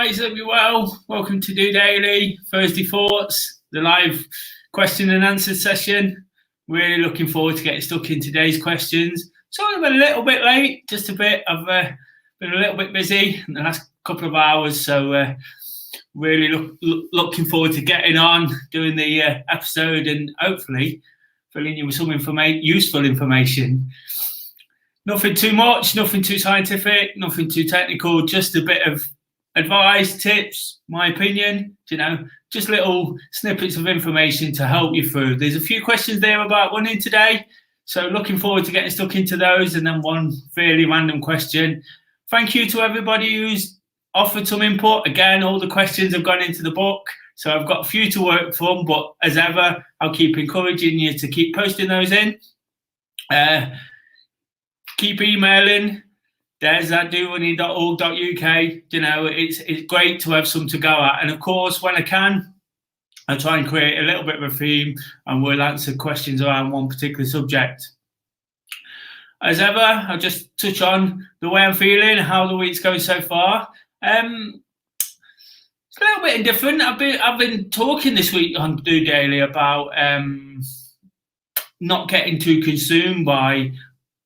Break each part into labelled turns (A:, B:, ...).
A: guys, hope you're well. Welcome to DOdaily, Thursday Thoughts, the live question and answer session. Really looking forward to getting stuck in today's questions. Sorry I'm a little bit late, just a bit. I've been a little bit busy in the last couple of hours, so really looking forward to getting on, doing the episode and hopefully filling you with some useful information. Nothing too much, nothing too scientific, nothing too technical, just a bit of advice, tips, my opinion, just little snippets of information to help you through. There's a few questions there about running today, so looking forward to getting stuck into those, and then one fairly random question. Thank you to everybody who's offered some input. Again, all the questions have gone into the book, so I've got a few to work from, but as ever, I'll keep encouraging you to keep posting those in. Keep emailing, des@DOdaily.org.uk. It's great to have some to go at. And of course, when I can, I try and create a little bit of a theme and we'll answer questions around one particular subject. As ever, I'll just touch on the way I'm feeling, how the week's going so far. It's a little bit different. I've been talking this week on DOdaily about not getting too consumed by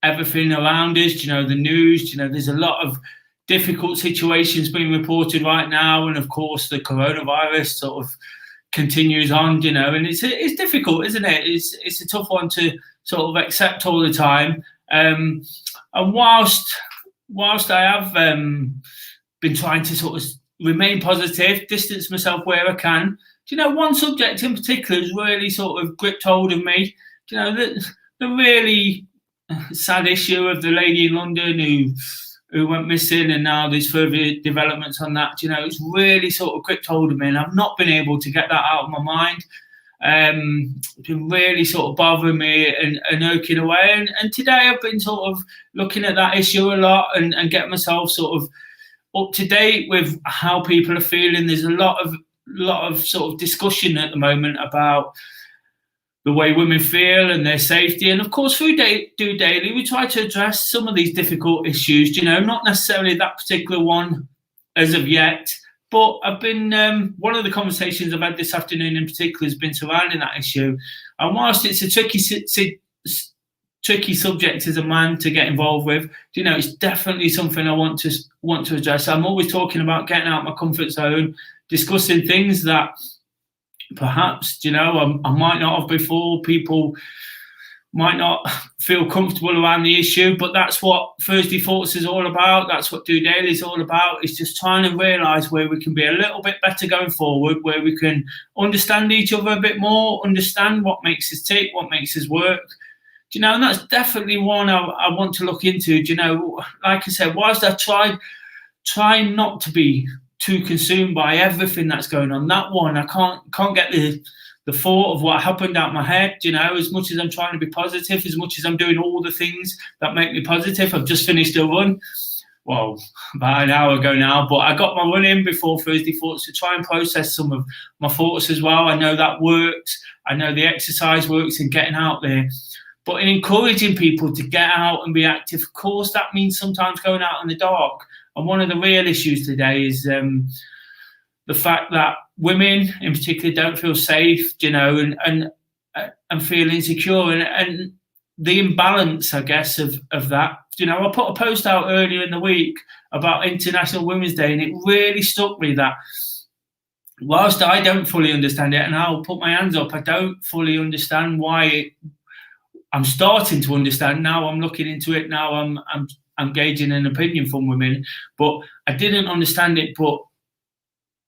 A: everything around us, the news, there's a lot of difficult situations being reported right now. And of course, the coronavirus sort of continues on, and it's difficult, isn't it? It's a tough one to sort of accept all the time. And whilst I have been trying to sort of remain positive, distance myself where I can, one subject in particular has really sort of gripped hold of me. The really sad issue of the lady in London who went missing, and now there's further developments on that. It's really sort of gripped hold of me, and I've not been able to get that out of my mind. It's been really sort of bothering me and irking away. And today I've been sort of looking at that issue a lot and getting myself sort of up to date with how people are feeling. There's a lot of sort of discussion at the moment about the way women feel and their safety. And of course, through DOdaily, we try to address some of these difficult issues, not necessarily that particular one as of yet, but I've been, one of the conversations I've had this afternoon in particular has been surrounding that issue. And whilst it's a tricky subject as a man to get involved with, it's definitely something I want to address. I'm always talking about getting out of my comfort zone, discussing things that perhaps, I might not have before. People might not feel comfortable around the issue, but that's what Thursday Thoughts is all about. That's what DOdaily is all about. It's just trying to realise where we can be a little bit better going forward, where we can understand each other a bit more, understand what makes us tick, what makes us work. And that's definitely one I want to look into. Like I said, whilst I try not to be too consumed by everything that's going on, that one I can't get the thought of what happened out my head. As much as I'm trying to be positive, as much as I'm doing all the things that make me positive. I've just finished a run, well, about an hour ago now, but I got my run in before Thursday Thoughts to try and process some of my thoughts as well. I know that works. I know the exercise works in getting out there. But in encouraging people to get out and be active, of course, that means sometimes going out in the dark. And one of the real issues today is the fact that women in particular don't feel safe, and feel insecure, and the imbalance, I guess, of that. I put a post out earlier in the week about International Women's Day, and it really struck me that whilst I don't fully understand it, and I'll put my hands up, I don't fully understand why I'm starting to understand now. I'm looking into it now. I'm gauging an opinion from women, but I didn't understand it. But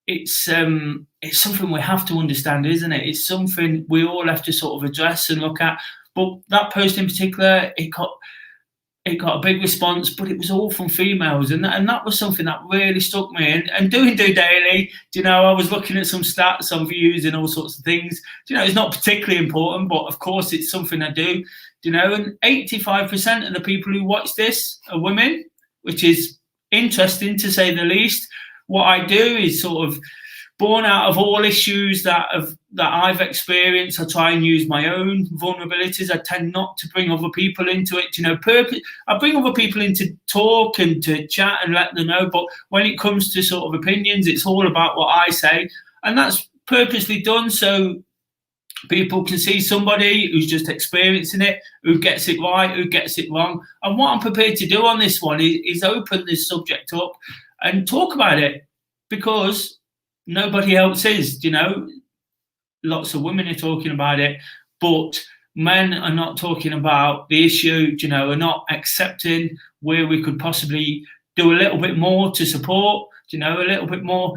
A: it's something we have to understand, isn't it? It's something we all have to sort of address and look at. But that post in particular, it got a big response, but it was all from females, and that was something that really struck me. And doing DOdaily, I was looking at some stats on views and all sorts of things. It's not particularly important, but of course it's something I do. And 85% of the people who watch this are women, which is interesting to say the least. What I do is sort of born out of all issues that I've experienced. I try and use my own vulnerabilities. I tend not to bring other people into it. I bring other people in to talk and to chat and let them know. But when it comes to sort of opinions, it's all about what I say, and that's purposely done so people can see somebody who's just experiencing it, who gets it right, who gets it wrong. And what I'm prepared to do on this one is open this subject up and talk about it, because nobody else is. Lots of women are talking about it, but men are not talking about the issue, are not accepting where we could possibly do a little bit more to support, a little bit more.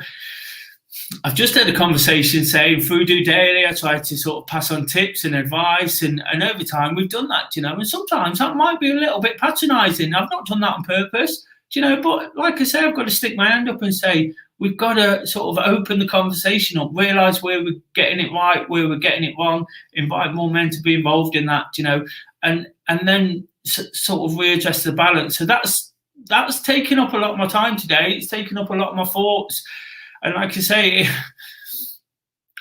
A: I've just had a conversation saying through DOdaily, I try to sort of pass on tips and advice, and over time we've done that, and sometimes that might be a little bit patronising. I've not done that on purpose, but like I say, I've got to stick my hand up and say, we've got to sort of open the conversation up, realise where we're getting it right, where we're getting it wrong, invite more men to be involved in that, and then sort of readjust the balance. So that's taken up a lot of my time today. It's taken up a lot of my thoughts. And like I say,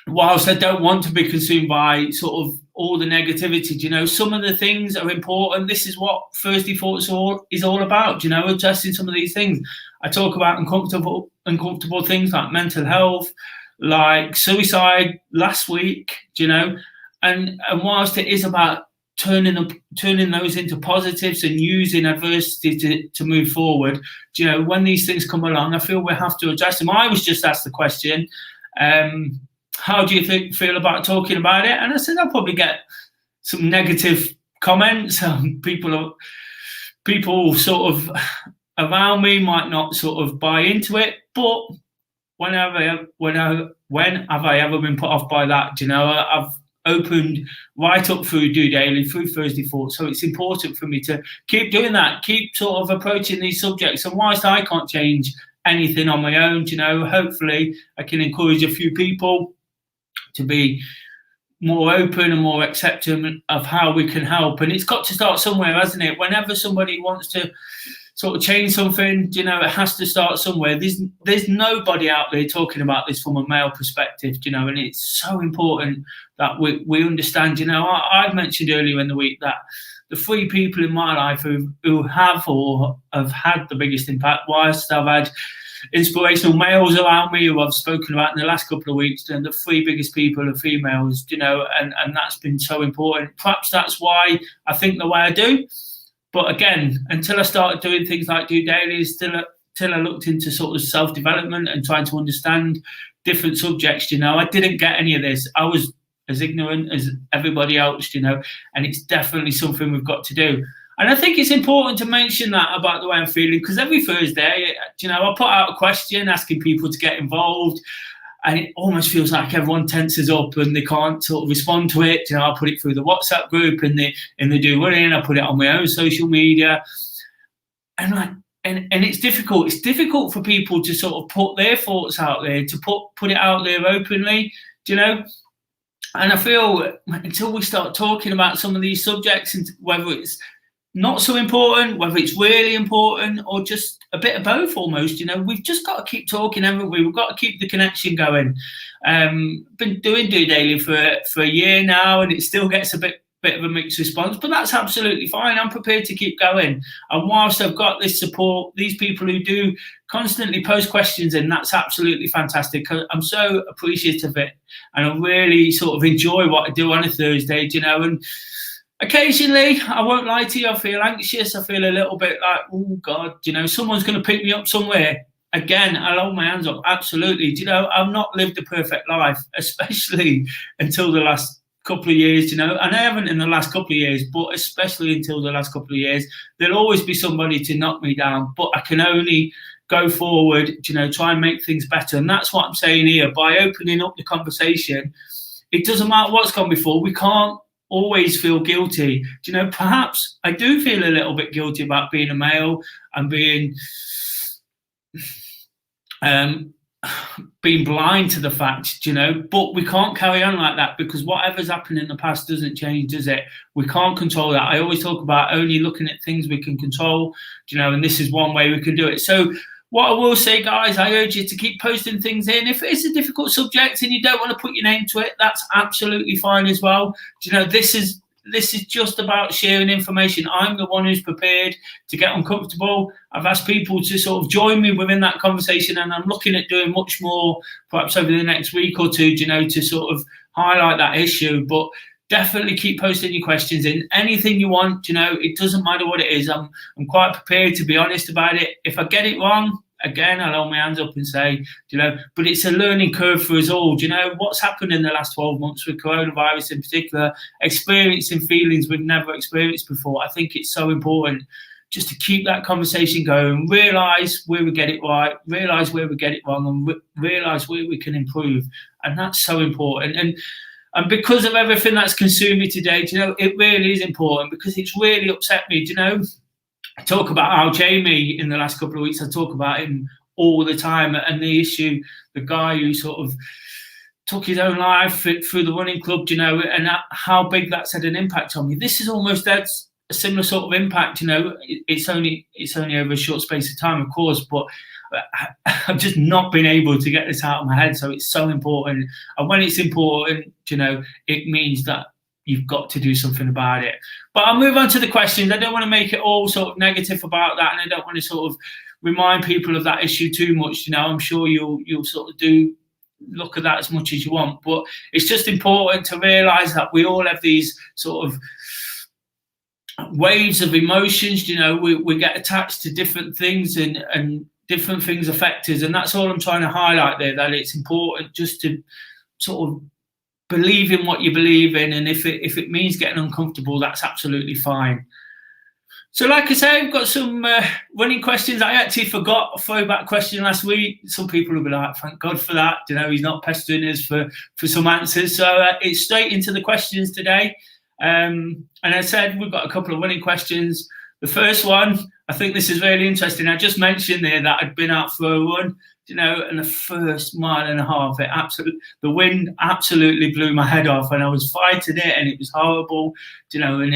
A: whilst I don't want to be consumed by sort of all the negativity, some of the things are important. This is what Thursday Thoughts is all about, addressing some of these things. I talk about uncomfortable things like mental health, like suicide last week, and whilst it is about turning those into positives and using adversity to move forward, when these things come along, I feel we have to address them. I was just asked the question, how do you feel about talking about it? And I said, I'll probably get some negative comments. People sort of around me might not sort of buy into it, but when have I ever been put off by that? I've opened right up through DOdaily, through Thursday Thoughts. So it's important for me to keep doing that, keep sort of approaching these subjects. And whilst I can't change anything on my own, hopefully I can encourage a few people to be more open and more accepting of how we can help. And it's got to start somewhere, hasn't it? Whenever somebody wants to sort of change something, it has to start somewhere. There's nobody out there talking about this from a male perspective, and it's so important that we understand. I've mentioned earlier in the week that the 3 people in my life who have or have had the biggest impact, whilst I've had inspirational males around me who I've spoken about in the last couple of weeks, and the 3 biggest people are females, and that's been so important. Perhaps that's why I think the way I do. But again, until I started doing things like DOdaily, till I looked into sort of self-development and trying to understand different subjects, I didn't get any of this. I was as ignorant as everybody else, and it's definitely something we've got to do. And I think it's important to mention that about the way I'm feeling, because every Thursday, I put out a question asking people to get involved, and it almost feels like everyone tenses up and they can't sort of respond to it. I put it through the WhatsApp group in the DOdaily, I put it on my own social media, and it's difficult. It's difficult for people to sort of put their thoughts out there, to put it out there openly, And I feel until we start talking about some of these subjects, and whether it's not so important, whether it's really important, or just a bit of both almost, we've just got to keep talking, haven't we? We've got to keep the connection going. Been doing DOdaily for a year now, and it still gets a bit of a mixed response, but that's absolutely fine. I'm prepared to keep going. And whilst I've got this support, these people who do constantly post questions in, that's absolutely fantastic. I'm so appreciative of it, and I really sort of enjoy what I do on a Thursday, and occasionally, I won't lie to you, I feel anxious. I feel a little bit like, oh God, someone's going to pick me up somewhere. Again, I'll hold my hands up. Absolutely. I've not lived a perfect life, especially until the last couple of years, and I haven't in the last couple of years, but especially until the last couple of years. There'll always be somebody to knock me down, but I can only go forward, try and make things better. And that's what I'm saying here. By opening up the conversation, it doesn't matter what's gone before. We can't always feel guilty. Perhaps I do feel a little bit guilty about being a male and being blind to the fact, but we can't carry on like that, because whatever's happened in the past doesn't change, does it? We can't control that. I always talk about only looking at things we can control, and this is one way we can do it. So What I will say, guys, I urge you to keep posting things in. If it's a difficult subject and you don't want to put your name to it, that's absolutely fine as well. This is just about sharing information. I'm the one who's prepared to get uncomfortable. I've asked people to sort of join me within that conversation, and I'm looking at doing much more perhaps over the next week or two, to sort of highlight that issue. But definitely keep posting your questions in. Anything you want, it doesn't matter what it is. I'm quite prepared to be honest about it. If I get it wrong, again, I'll hold my hands up and say, but it's a learning curve for us all. What's happened in the last 12 months with coronavirus in particular, experiencing feelings we've never experienced before. I think it's so important just to keep that conversation going, realise where we get it right, realise where we get it wrong, and realise where we can improve. And that's so important. And because of everything that's consumed me today, it really is important, because it's really upset me. I talk about how Jamie in the last couple of weeks, I talk about him all the time, and the issue, the guy who sort of took his own life through the running club, and how big that's had an impact on me. This is almost a similar sort of impact. It's only over a short space of time, of course, but I've just not been able to get this out of my head. So it's so important. And when it's important, it means that you've got to do something about it. But I'll move on to the questions. I don't want to make it all sort of negative about that, and I don't want to sort of remind people of that issue too much. I'm sure you'll sort of do look at that as much as you want, but it's just important to realise that we all have these sort of waves of emotions. We get attached to different things, and different things affect us, and that's all I'm trying to highlight there, that it's important just to sort of believe in what you believe in, and if it means getting uncomfortable, that's absolutely fine. So like I say, I've got some running questions. I actually forgot a throwback question last week. Some people will be like, thank God for that, he's not pestering us for some answers. So it's straight into the questions today, and I said we've got a couple of running questions. The first one, I think this is really interesting. I just mentioned there that I'd been out for a run, and the first mile and a half, the wind absolutely blew my head off, and I was fighting it, and it was horrible, and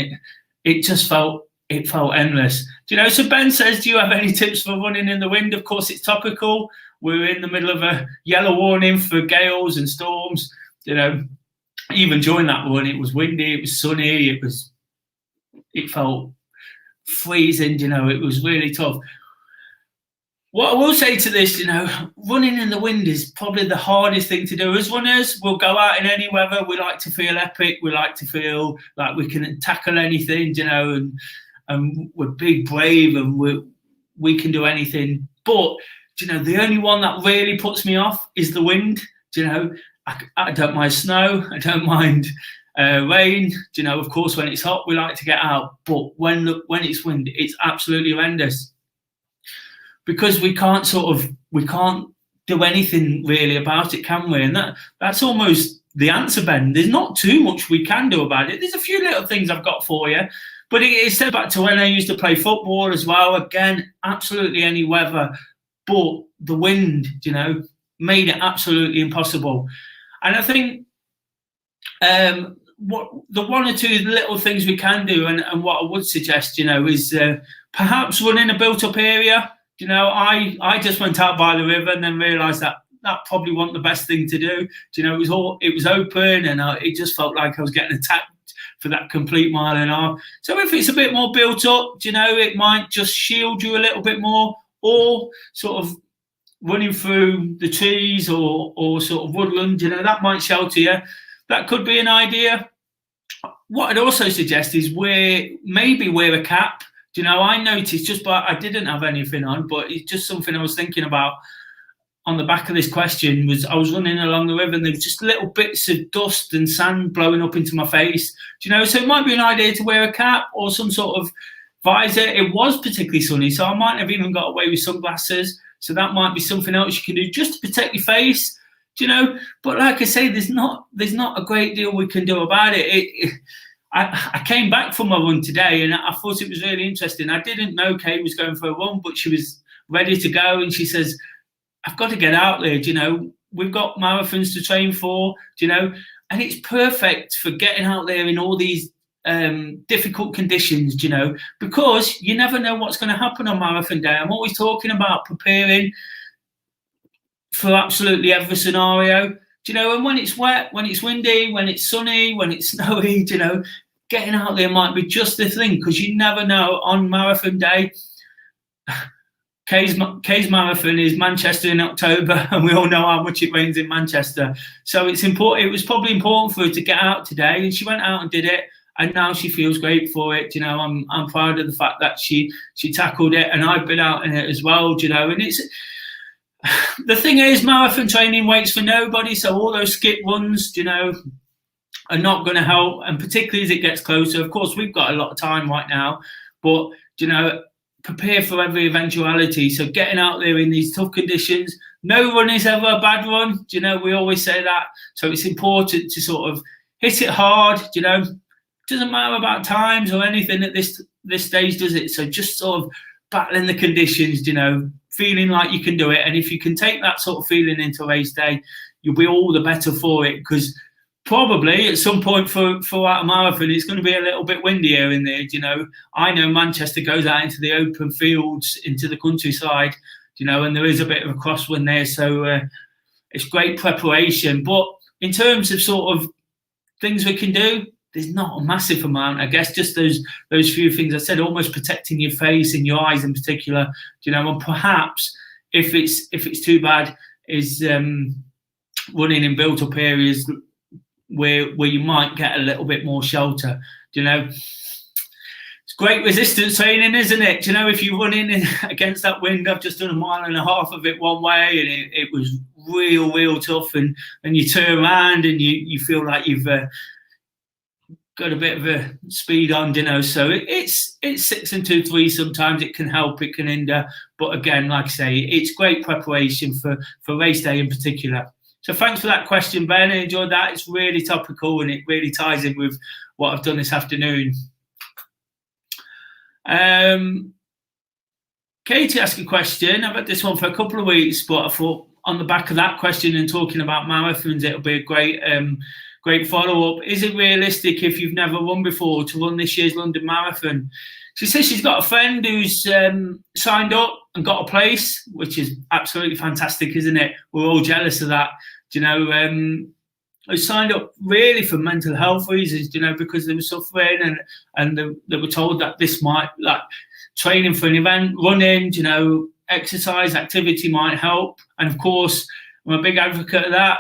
A: it just felt endless. So Ben says, do you have any tips for running in the wind? Of course, it's topical. We're in the middle of a yellow warning for gales and storms. Even during that run, it was windy, it was sunny, it felt freezing, it was really tough. What I will say to this, running in the wind is probably the hardest thing to do. As runners, we'll go out in any weather. We like to feel epic. We like to feel like we can tackle anything, and we're big, brave, and we can do anything. But, the only one that really puts me off is the wind. I don't mind snow. I don't mind rain. Of course, when it's hot, we like to get out. But when it's wind, it's absolutely horrendous, because we can't do anything really about it, can we? And that's almost the answer, Ben. There's not too much we can do about it. There's a few little things I've got for you, but it's back to when I used to play football as well. Again, absolutely any weather, but the wind, made it absolutely impossible. And I think what the one or two little things we can do, and what I would suggest, is perhaps run in a built-up area. I just went out by the river and then realised that probably wasn't the best thing to do. It was open, and it just felt like I was getting attacked for that complete mile and a half. So if it's a bit more built up, it might just shield you a little bit more, or sort of running through the trees or sort of woodland, that might shelter you. That could be an idea. What I'd also suggest is maybe wear a cap. I noticed I didn't have anything on, but it's just something I was thinking about on the back of this question. I was running along the river, and there was just little bits of dust and sand blowing up into my face. So it might be an idea to wear a cap or some sort of visor. It was particularly sunny, so I might have even got away with sunglasses. So that might be something else you can do just to protect your face. But like I say, there's not a great deal we can do about it. I came back from my run today, and I thought it was really interesting. I didn't know Kate was going for a run, but she was ready to go, and she says, I've got to get out there, we've got marathons to train for, and it's perfect for getting out there in all these difficult conditions, because you never know what's going to happen on marathon day. I'm always talking about preparing for absolutely every scenario, and when it's wet, when it's windy, when it's sunny, when it's snowy, getting out there might be just the thing, because you never know on marathon day. Kay's marathon is Manchester in October, and we all know how much it rains in Manchester. So it's important. It was probably important for her to get out today, and she went out and did it, and now she feels great for it. I'm proud of the fact that she tackled it, and I've been out in it as well. And it's the thing is, marathon training waits for nobody. So all those skip runs, are not going to help, and particularly as it gets closer. Of course, we've got a lot of time right now, but prepare for every eventuality. So getting out there in these tough conditions, no run is ever a bad run. We always say that. So it's important to sort of hit it hard. Doesn't matter about times or anything at this stage, does it? So just sort of battling the conditions, feeling like you can do it. And if you can take that sort of feeling into race day, you'll be all the better for it, because probably at some point throughout a marathon, it's going to be a little bit windier in there. I know Manchester goes out into the open fields, into the countryside, and there is a bit of a crosswind there. So it's great preparation. But in terms of sort of things we can do, there's not a massive amount. I guess just those few things I said, almost protecting your face and your eyes in particular, and perhaps if it's too bad, is running in built up areas where you might get a little bit more shelter. It's great resistance training, isn't it? If you're running against that wind, I've just done 1.5 miles of it one way, and it was real tough, and you turn around and you feel like you've got a bit of a speed on, so it's 6 and 2 3. Sometimes it can help, it can hinder, but again, like I say, it's great preparation for race day in particular. So thanks for that question, Ben. I enjoyed that. It's really topical, and it really ties in with what I've done this afternoon. Katie asked a question. I've had this one for a couple of weeks, but I thought on the back of that question and talking about marathons, it'll be a great follow-up. Is it realistic, if you've never run before, to run this year's London Marathon? She says she's got a friend who's signed up and got a place, which is absolutely fantastic, isn't it? We're all jealous of that. Who signed up really for mental health reasons, because they were suffering, and they were told that this might, like training for an event, running, exercise, activity might help. And of course, I'm a big advocate of that.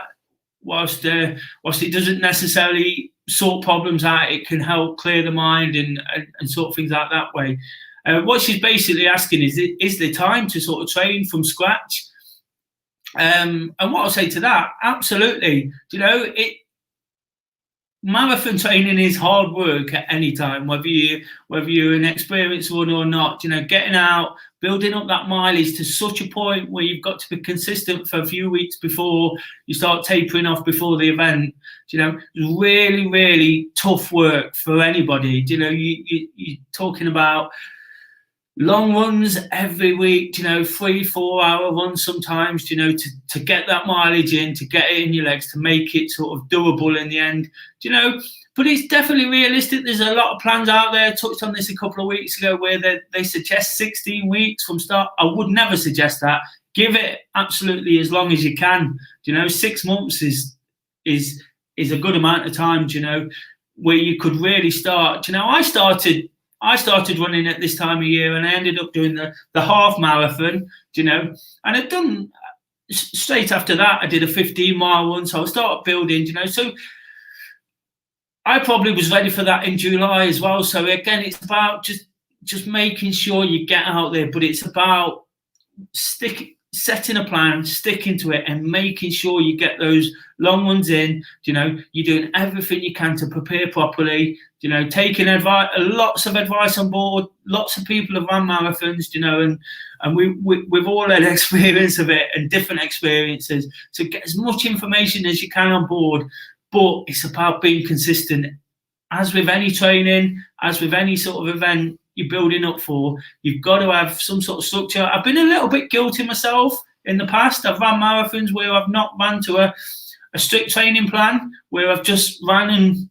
A: Whilst it doesn't necessarily sort problems out, it can help clear the mind and sort things out that way. What she's basically asking is there time to sort of train from scratch? And what I'll say to that, absolutely. Marathon training is hard work at any time, whether you're an experienced runner or not. Getting out, building up that mileage to such a point where you've got to be consistent for a few weeks before you start tapering off before the event. Really, really tough work for anybody. You're talking about long runs every week, 3-4 hour runs sometimes, to get that mileage in, to get it in your legs, to make it sort of doable in the end, but it's definitely realistic. There's a lot of plans out there. I touched on this a couple of weeks ago, where they suggest 16 weeks from start. I would never suggest that. Give it absolutely as long as you can. 6 months is a good amount of time, where you could really start. I started running at this time of year, and I ended up doing the half marathon, and I'd done straight after that, I did a 15-mile one. So I started building, so I probably was ready for that in July as well. So again, it's about just making sure you get out there, but it's about setting a plan, sticking to it, and making sure you get those long ones in. You're doing everything you can to prepare properly, taking lots of advice on board. Lots of people have run marathons, and we've all had experience of it and different experiences. So get as much information as you can on board, but it's about being consistent. As with any training, as with any sort of event you're building up for, you've got to have some sort of structure. I've been a little bit guilty myself in the past. I've run marathons where I've not run to a strict training plan, where I've just run and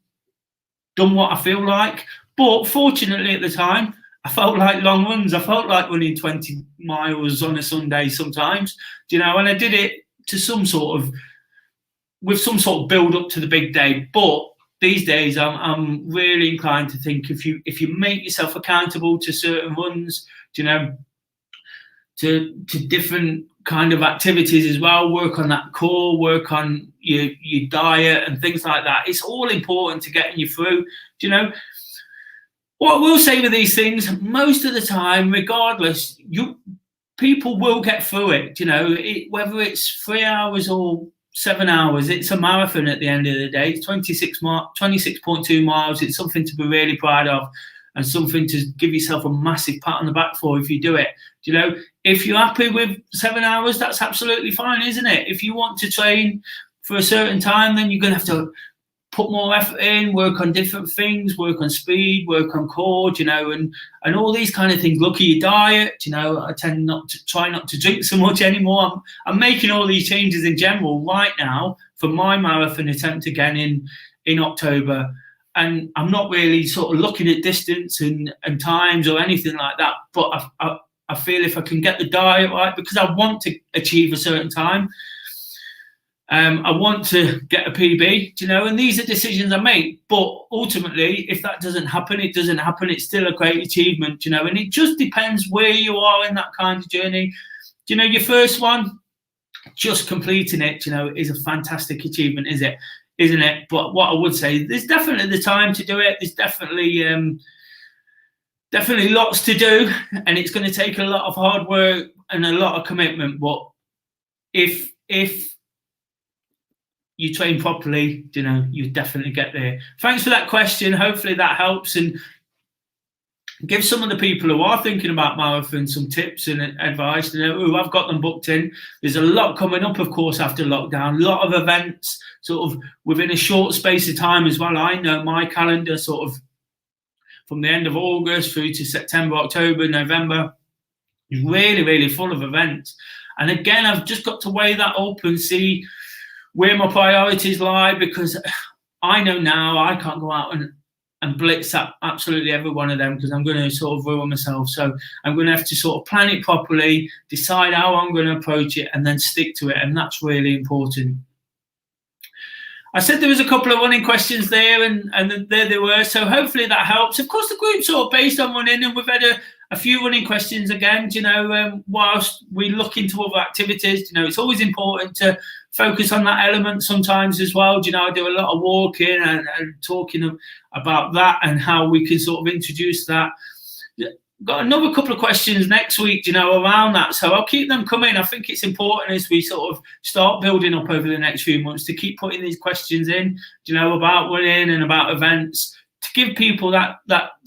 A: done what I feel like. But fortunately at the time, I felt like long runs. I felt like running 20 miles on a Sunday sometimes, and I did it with some sort of build up to the big day. But these days, I'm really inclined to think if you make yourself accountable to certain runs, to different kind of activities as well, work on that core, work on your diet and things like that. It's all important to getting you through. What I will say with these things, most of the time, regardless, people will get through it. Whether it's 3 hours or 7 hours, it's a marathon at the end of the day. It's 26.2 miles. It's something to be really proud of and something to give yourself a massive pat on the back for if you do it. If you're happy with 7 hours, that's absolutely fine, isn't it? If you want to train for a certain time, then you're going to have to put more effort in, work on different things, work on speed, work on core, and all these kind of things. Look at your diet. I tend try not to drink so much anymore. I'm making all these changes in general right now for my marathon attempt again in October. And I'm not really sort of looking at distance and times or anything like that. But I feel if I can get the diet right, because I want to achieve a certain time, I want to get a PB, and these are decisions I make. But ultimately, if that doesn't happen, it doesn't happen. It's still a great achievement, and it just depends where you are in that kind of journey. Your first one, just completing it, is a fantastic achievement, isn't it? But what I would say, there's definitely the time to do it. There's definitely lots to do, and it's going to take a lot of hard work and a lot of commitment. But if you train properly, you definitely get there. Thanks for that question. Hopefully that helps and give some of the people who are thinking about marathon some tips and advice. I've got them booked in. There's a lot coming up, of course, after lockdown. A lot of events sort of within a short space of time as well. I know my calendar sort of from the end of August through to September, October, November is really, really full of events. And again, I've just got to weigh that up and see where my priorities lie, because I know now I can't go out and blitz at absolutely every one of them, because I'm going to sort of ruin myself. So I'm going to have to sort of plan it properly, decide how I'm going to approach it, and then stick to it. And that's really important. I said there was a couple of running questions there, and there they were. So hopefully that helps. Of course, the group's sort of based on running, and we've had a few running questions again. Whilst we look into other activities, it's always important to focus on that element sometimes as well. I do a lot of walking and talking about that and how we can sort of introduce that. Got another couple of questions next week, around that. So I'll keep them coming. I think it's important as we sort of start building up over the next few months to keep putting these questions in, about running and about events, to give people that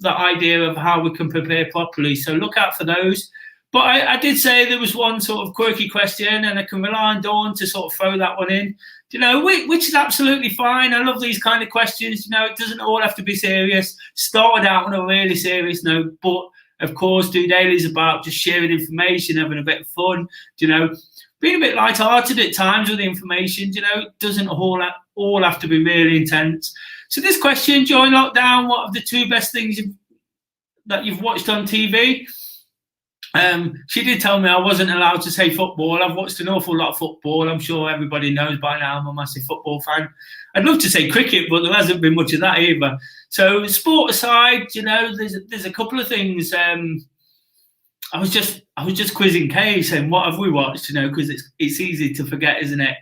A: idea of how we can prepare properly. So look out for those. But I did say there was one sort of quirky question, and I can rely on Dawn to sort of throw that one in, which is absolutely fine. I love these kind of questions. It doesn't all have to be serious. Started out on a really serious note, but of course, DOdaily is about just sharing information, having a bit of fun, being a bit light-hearted at times with the information. It doesn't all have to be really intense. So this question, during lockdown, what are the two best things that you've watched on TV? She did tell me I wasn't allowed to say football. I've watched an awful lot of football. I'm sure everybody knows by now I'm a massive football fan. I'd love to say cricket, but there hasn't been much of that either. So sport aside, there's a couple of things. I was just quizzing Kay saying, what have we watched? Because it's easy to forget, isn't it?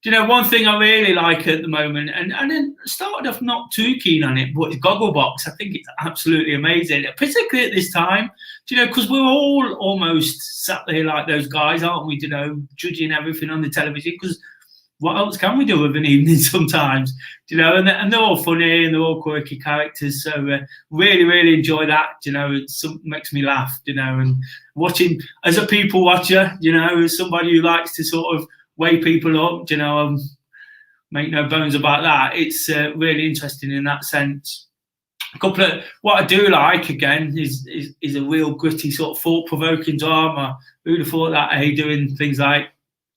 A: One thing I really like at the moment, and then started off not too keen on it, but it's Gogglebox. I think it's absolutely amazing, particularly at this time, because we're all almost sat there like those guys, aren't we, judging everything on the television, because what else can we do of an evening sometimes, and they're all funny and they're all quirky characters. So really, really enjoy that, it makes me laugh, and watching as a people watcher, as somebody who likes to sort of weigh people up, make no bones about that. It's really interesting in that sense. A couple of what I do like again is a real gritty sort of thought-provoking drama. Who'd have thought that? Doing things like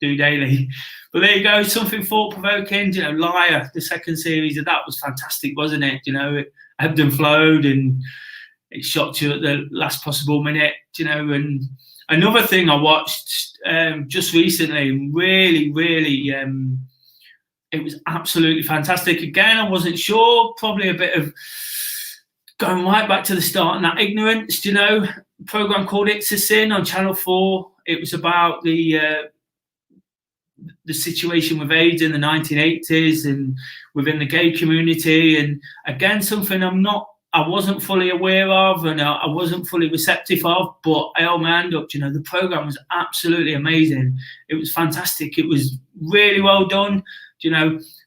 A: DOdaily. But there you go, something thought-provoking. Liar, the second series of that was fantastic, wasn't it? It ebbed and flowed, and it shocked you at the last possible minute. And another thing I watched just recently, really, it was absolutely fantastic. Again, I wasn't sure, probably a bit of going right back to the start and that ignorance, a program called It's a Sin on Channel 4. It was about the situation with AIDS in the 1980s and within the gay community. And again, something I wasn't fully aware of, and I wasn't fully receptive of, but I held my hand up. The program was absolutely amazing. It was fantastic. It was really well done.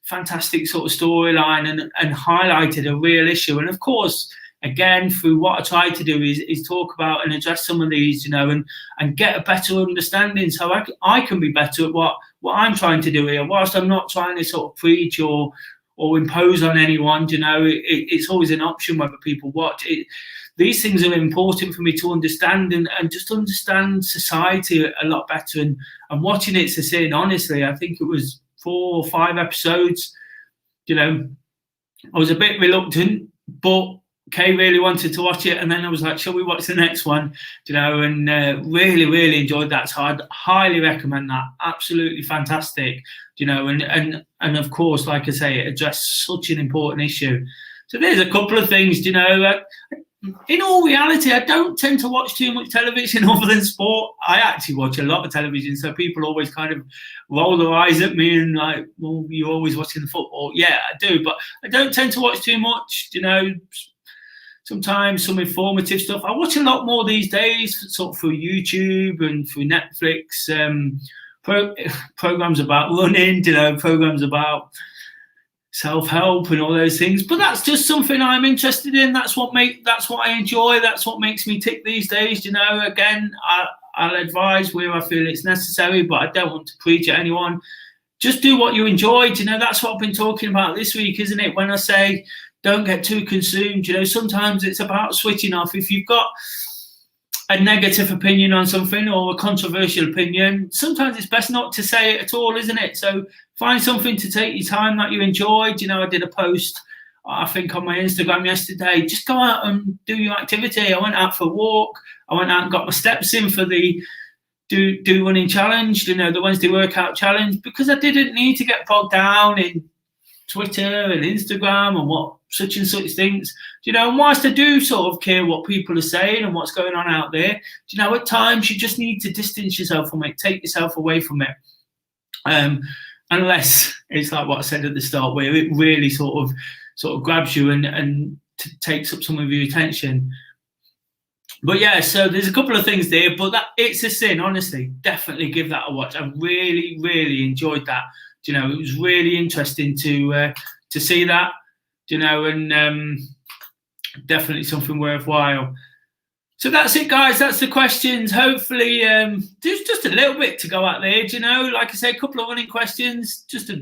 A: Fantastic sort of storyline, and highlighted a real issue. And of course, again, through what I try to do is talk about and address some of these, and get a better understanding, so I can be better at what I'm trying to do here, whilst I'm not trying to sort of preach or impose on anyone. It's always an option whether people watch it. These things are important for me to understand, and just understand society a lot better. And watching It's a Sin, honestly, I think it was 4 or 5 episodes. I was a bit reluctant, but Kay really wanted to watch it, and then I was like, shall we watch the next one? And really enjoyed that. So I'd highly recommend that. Absolutely fantastic. And of course, like I say, it addressed such an important issue. So there's a couple of things. In all reality, I don't tend to watch too much television other than sport. I actually watch a lot of television, so people always kind of roll their eyes at me and like, well, you're always watching the football. Yeah, I do, but I don't tend to watch too much. Sometimes some informative stuff. I watch a lot more these days, sort of through YouTube and through Netflix. Programs about running, programs about self-help and all those things. But that's just something I'm interested in. That's what I enjoy. That's what makes me tick these days. Again, I'll advise where I feel it's necessary, but I don't want to preach at anyone. Just do what you enjoy. That's what I've been talking about this week, isn't it? When I say don't get too consumed, sometimes it's about switching off. If you've got a negative opinion on something or a controversial opinion, sometimes it's best not to say it at all, isn't it? So find something to take your time that you enjoy. I did a post, I think, on my Instagram yesterday. Just go out and do your activity. I went out for a walk. I went out and got my steps in for the Do Running Challenge, the Wednesday Workout Challenge, because I didn't need to get bogged down in Twitter and Instagram and what such and such things, and whilst I do sort of care what people are saying and what's going on out there, at times you just need to distance yourself from it, take yourself away from it, unless it's like what I said at the start, where it really sort of grabs you and takes up some of your attention. But yeah, so there's a couple of things there, but that It's a Sin, honestly, definitely give that a watch. I really enjoyed that. It was really interesting to see that, and definitely something worthwhile. So that's it, guys. That's the questions. Hopefully, there's just a little bit to go out there. Like I said, a couple of running questions, just a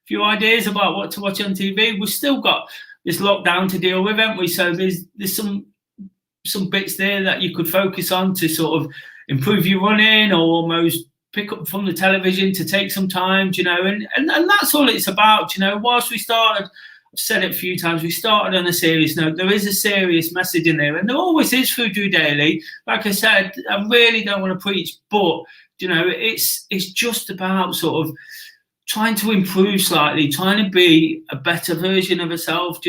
A: few ideas about what to watch on TV. We've still got this lockdown to deal with, haven't we? So there's some bits there that you could focus on to sort of improve your running, or almost pick up from the television to take some time, and that's all it's about. Whilst we started, I've said it a few times, we started on a serious note. There is a serious message in there, and there always is through DOdaily. Like I said, I really don't want to preach, but it's just about sort of trying to improve slightly, trying to be a better version of ourselves.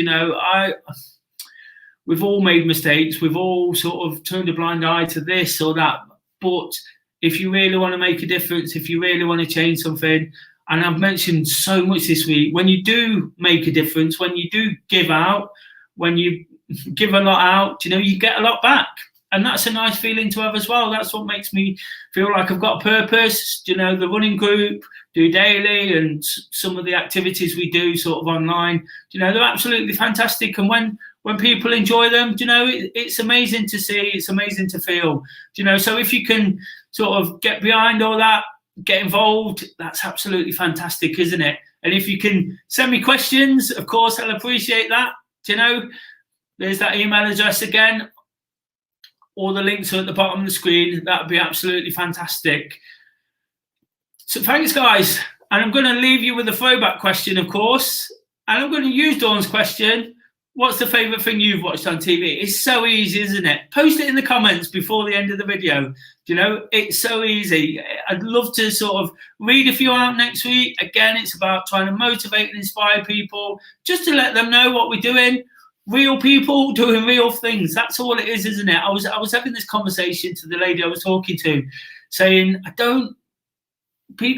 A: We've all made mistakes. We've all sort of turned a blind eye to this or that, but if you really want to make a difference, if you really want to change something, and I've mentioned so much this week, when you do make a difference, when you do give out, when you give a lot out, you get a lot back. And that's a nice feeling to have as well. That's what makes me feel like I've got a purpose. The running group, DOdaily, and some of the activities we do sort of online, they're absolutely fantastic. And when people enjoy them, it's amazing to see, it's amazing to feel, so if you can sort of get behind all that, get involved, that's absolutely fantastic, isn't it? And if you can send me questions, of course, I'll appreciate that. There's that email address again. All the links are at the bottom of the screen. That would be absolutely fantastic. So thanks, guys. And I'm going to leave you with a throwback question, of course. And I'm going to use Dawn's question. What's the favourite thing you've watched on TV? It's so easy, isn't it? Post it in the comments before the end of the video. It's so easy. I'd love to sort of read a few out next week. Again, it's about trying to motivate and inspire people, just to let them know what we're doing. Real people doing real things. That's all it is, isn't it? I was having this conversation to the lady I was talking to, saying,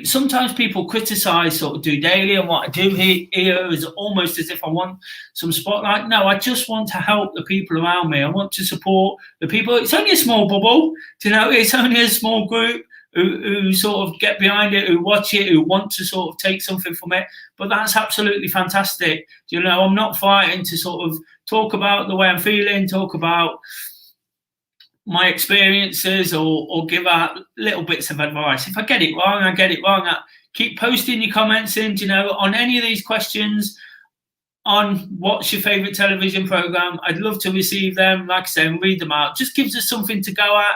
A: sometimes people criticize sort of DOdaily, and what I do here is almost as if I want some spotlight. No, I just want to help the people around me. I want to support the people. It's only a small bubble, it's only a small group who sort of get behind it, who watch it, who want to sort of take something from it. But that's absolutely fantastic. I'm not fighting to sort of talk about the way I'm feeling, talk about my experiences, or give out little bits of advice. If I get it wrong, I get it wrong. Keep posting your comments in, on any of these questions on what's your favourite television programme. I'd love to receive them, like I say, and read them out. Just gives us something to go at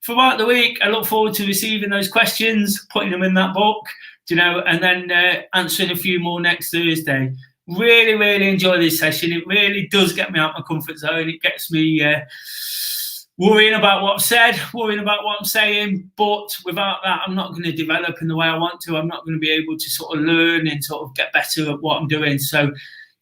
A: throughout the week. I look forward to receiving those questions, putting them in that book, and then answering a few more next Thursday. Really, really enjoy this session. It really does get me out of my comfort zone. It gets me worrying about what I've said, worrying about what I'm saying, but without that, I'm not going to develop in the way I want to. I'm not going to be able to sort of learn and sort of get better at what I'm doing. So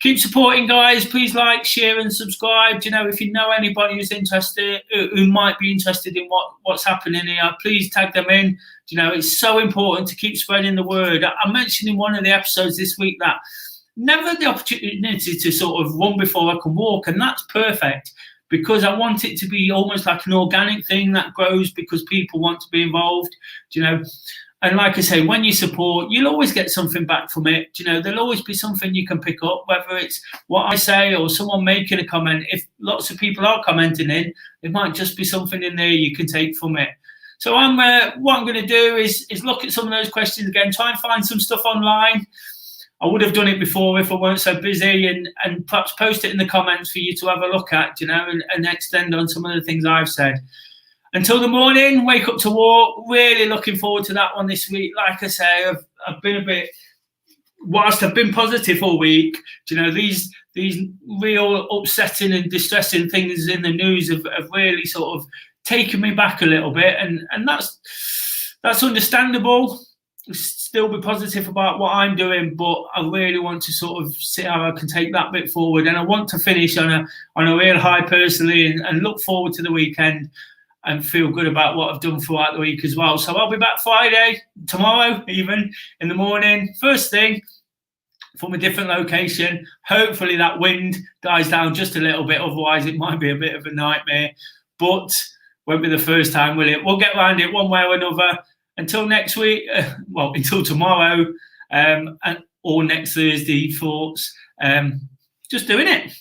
A: keep supporting, guys. Please like, share, and subscribe. If you know anybody who's interested, who might be interested in what's happening here, please tag them in. It's so important to keep spreading the word. I mentioned in one of the episodes this week that never had the opportunity to sort of run before I can walk, and that's perfect, because I want it to be almost like an organic thing that grows because people want to be involved, And like I say, when you support, you'll always get something back from it. There'll always be something you can pick up, whether it's what I say or someone making a comment. If lots of people are commenting in, there might just be something in there you can take from it. So what I'm going to do is look at some of those questions again, try and find some stuff online. I would have done it before if I weren't so busy, and perhaps post it in the comments for you to have a look at, and extend on some of the things I've said. Until the morning, wake up to walk. Really looking forward to that one this week. Like I say, I've been a bit, whilst I've been positive all week, these real upsetting and distressing things in the news have really sort of taken me back a little bit, and that's understandable. Still be positive about what I'm doing, but I really want to sort of see how I can take that bit forward, and I want to finish on a real high personally, and look forward to the weekend and feel good about what I've done throughout the week as well. So I'll be back Friday, tomorrow even, in the morning, first thing, from a different location. Hopefully that wind dies down just a little bit, otherwise it might be a bit of a nightmare, but won't be the first time, will it? We'll get around it one way or another. Until next week, until tomorrow, or next Thursday, thoughts. Just doing it.